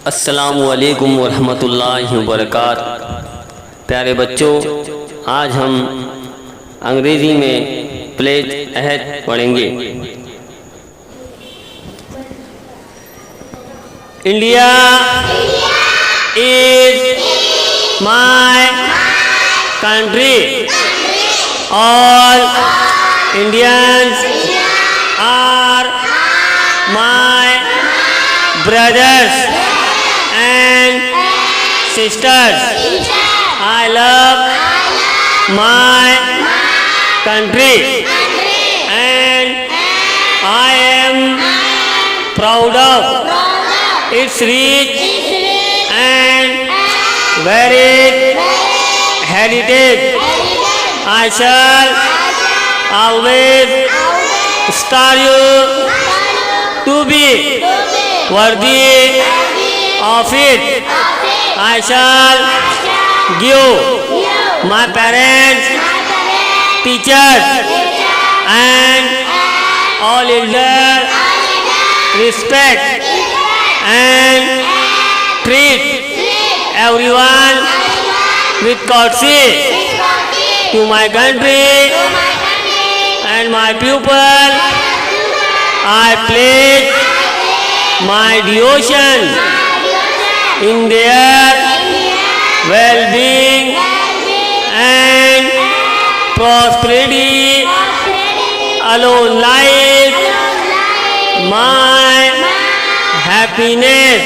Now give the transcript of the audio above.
अस्सलामुअलैकुम वरहमतुल्लाहि वबरकातुहू। प्यारे बच्चों, आज हम अंग्रेजी में प्लेज अहद पढ़ेंगे। India is my country. All Indians are my brothers and sisters. I love my country and I am proud of its rich and varied heritage. I shall always strive to be worthy of it. I shall give my parents, teachers and all elders respect and treat everyone with courtesy. To my country and my people I pledge my devotion in their well-being and prosperity. Alone lies my happiness.